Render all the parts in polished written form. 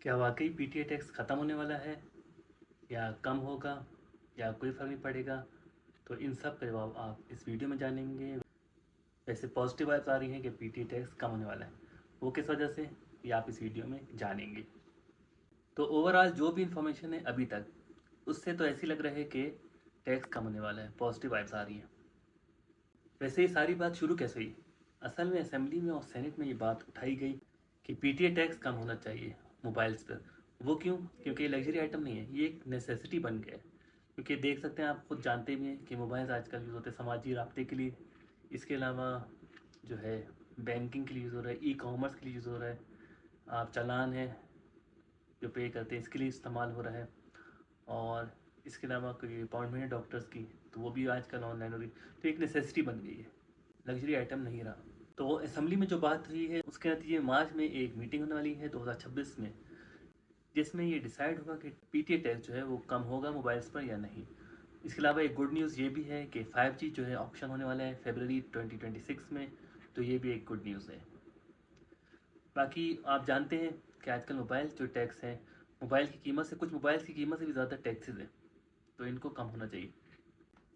क्या वाकई PTA tax ख़त्म होने वाला है या कम होगा या कोई फ़र्क नहीं पड़ेगा? तो इन सब के जवाब आप इस वीडियो में जानेंगे। वैसे पॉजिटिव वाइब्स आ रही हैं कि पीटीए टैक्स कम होने वाला है, वो किस वजह से ये आप इस वीडियो में जानेंगे। तो ओवरऑल जो भी इंफॉर्मेशन है अभी तक, उससे तो ऐसी लग रहा है कि टैक्स कम होने वाला है, पॉजिटिव वाइब्स आ रही हैं। वैसे ये सारी बात शुरू कैसे हुई? असल में असेंबली में और सेनेट में ये बात उठाई गई कि पीटीए टैक्स कम होना चाहिए मोबाइल्स पर। वो क्यों? क्योंकि ये लग्जरी आइटम नहीं है, ये एक नेसेसिटी बन गया है। क्योंकि देख सकते हैं, आप खुद जानते भी हैं कि मोबाइल्स आजकल यूज़ होते हैं समाजी राब्ते के लिए। इसके अलावा जो है बैंकिंग के लिए यूज़ हो रहा है, ई कॉमर्स के लिए यूज़ हो रहा है, आप चालान है जो पे करते हैं इसके लिए इस्तेमाल हो रहा है। और इसके अलावा कोई अपॉइंटमेंट है डॉक्टर्स की, तो वो भी आजकल ऑनलाइन हो रही है। तो एक नेसेसिटी बन गई है, लग्जरी आइटम नहीं रहा। तो असेंबली में जो बात हुई है उसके नतीजे मार्च में एक मीटिंग होने वाली है 2026 में, जिसमें ये डिसाइड होगा कि पीटीए टैक्स जो है वो कम होगा मोबाइल्स पर या नहीं। इसके अलावा एक गुड न्यूज़ ये भी है कि 5G जो है ऑप्शन होने वाला है फरवरी 2026 में, तो ये भी एक गुड न्यूज़ है। बाकी आप जानते हैं कि आजकल मोबाइल जो टैक्स है, मोबाइल की कीमत से, कुछ मोबाइल की कीमत से भी ज़्यादा टैक्सेस है, तो इनको कम होना चाहिए।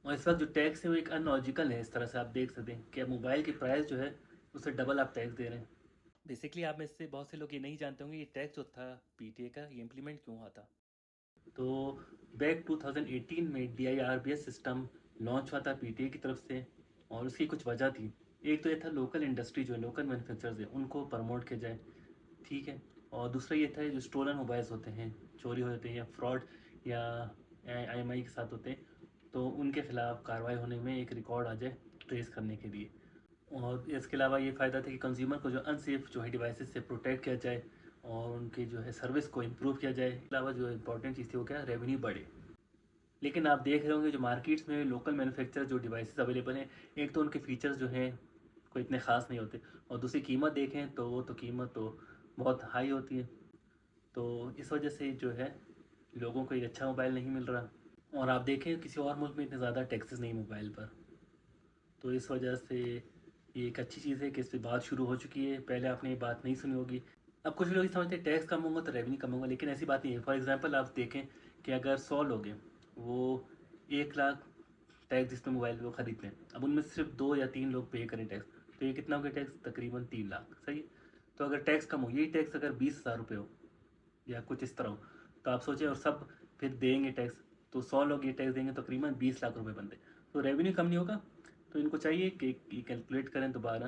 और इस वक्त जो टैक्स है वो एक अनलॉजिकल है। इस तरह से आप देख सकते हैं कि मोबाइल की प्राइस जो है उससे डबल आप टैक्स दे रहे हैं। बेसिकली आप में से बहुत से लोग ये नहीं जानते होंगे ये टैक्स जो था पीटीए का, ये इम्प्लीमेंट क्यों हुआ था। तो बैक 2018 में डीआईआरबीएस सिस्टम लॉन्च हुआ था पीटीए की तरफ से, और उसकी कुछ वजह थी। एक तो ये था लोकल इंडस्ट्री जो है, लोकल मैन्युफैक्चरर्स है, उनको प्रमोट किया जाए, ठीक है। और दूसरा ये था जो स्टोलन मोबाइल्स होते हैं, चोरी हो जाते हैं या फ्रॉड या आईएमआई के साथ होते हैं, तो उनके खिलाफ कार्रवाई होने में एक रिकॉर्ड आ जाए ट्रेस करने के लिए। और इसके अलावा ये फ़ायदा था कि कंज्यूमर को जो अनसेफ जो है डिवाइसेस से प्रोटेक्ट किया जाए और उनके जो है सर्विस को इम्प्रूव किया जाए। इसके अलावा जो इंपॉर्टेंट चीज़ थी वो क्या, रेवेन्यू बढ़े। लेकिन आप देख रहे होंगे जो मार्केट्स में लोकल मैन्युफैक्चर जो डिवाइसेस अवेलेबल हैं, एक तो उनके फीचर्स जो हैं कोई इतने ख़ास नहीं होते, और दूसरी कीमत देखें तो वो तो कीमत तो बहुत हाई होती है। तो इस वजह से जो है लोगों को एक अच्छा मोबाइल नहीं मिल रहा। और आप देखें किसी और मुल्क में इतने ज़्यादा टैक्सेस नहीं मोबाइल पर, तो इस वजह से ये एक अच्छी चीज़ है कि इस पर बात शुरू हो चुकी है। पहले आपने ये बात नहीं सुनी होगी। अब कुछ लोग ये समझते हैं टैक्स कम होगा तो रेवेन्यू कम होगा, लेकिन ऐसी बात नहीं है। फॉर एग्जांपल आप देखें कि अगर 100 लोग हैं, वो 1 लाख टैक्स जिसमें मोबाइल वो खरीदते हैं, अब उनमें से सिर्फ 2 या 3 लोग पे करें टैक्स, तो ये कितना हो गया टैक्स, तकरीबन 3 लाख, सही है। तो अगर टैक्स कम हो, यही टैक्स अगर 20,000 रुपये हो या कुछ इस तरह हो, तो आप सोचें, और सब फिर देंगे टैक्स, तो 100 लोग ये टैक्स देंगे तो तकरीबन 20 लाख रुपये बनते, तो रेवेन्यू कम नहीं होगा। तो इनको चाहिए कि कैलकुलेट करें दोबारा,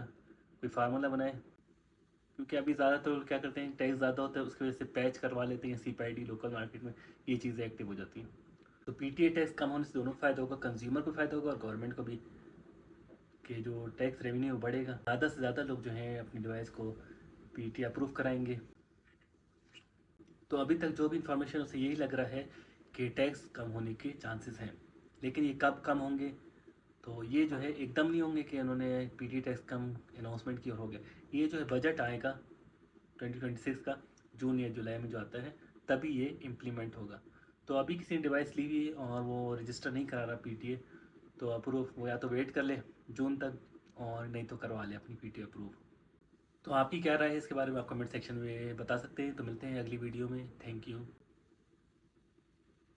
कोई फार्मूला बनाएं। क्योंकि अभी ज़्यादातर लोग क्या करते हैं, टैक्स ज़्यादा होता है उसकी वजह से पैच करवा लेते हैं सीपीआईडी लोकल मार्केट में, ये चीज़ें एक्टिव हो जाती हैं। तो पीटीए टैक्स कम होने से दोनों फ़ायदा होगा, कंज्यूमर को फ़ायदा होगा और गवर्नमेंट को भी, कि जो टैक्स रेवेन्यू बढ़ेगा, ज़्यादा से ज़्यादा लोग जो हैं अपनी डिवाइस को पीटीए अप्रूव कराएंगे। तो अभी तक जो भी इंफॉर्मेशन उसे यही लग रहा है कि टैक्स कम होने के चांसेस हैं, लेकिन ये कब कम होंगे, तो ये जो है एकदम नहीं होंगे कि उन्होंने पीटी टैक्स कम अनाउंसमेंट की और हो गया। ये जो है बजट आएगा 2026 का, जून या जुलाई में जो आता है, तभी ये इम्प्लीमेंट होगा। तो अभी किसी ने डिवाइस ली हुई है और वो रजिस्टर नहीं करा रहा पीटीए, तो अप्रूव वो या तो वेट कर ले जून तक, और नहीं तो करवा ले अपनी पीटीए अप्रूव। तो आपकी क्या राय है इसके बारे में, आप कमेंट सेक्शन में बता सकते हैं। तो मिलते हैं अगली वीडियो में। Thank you.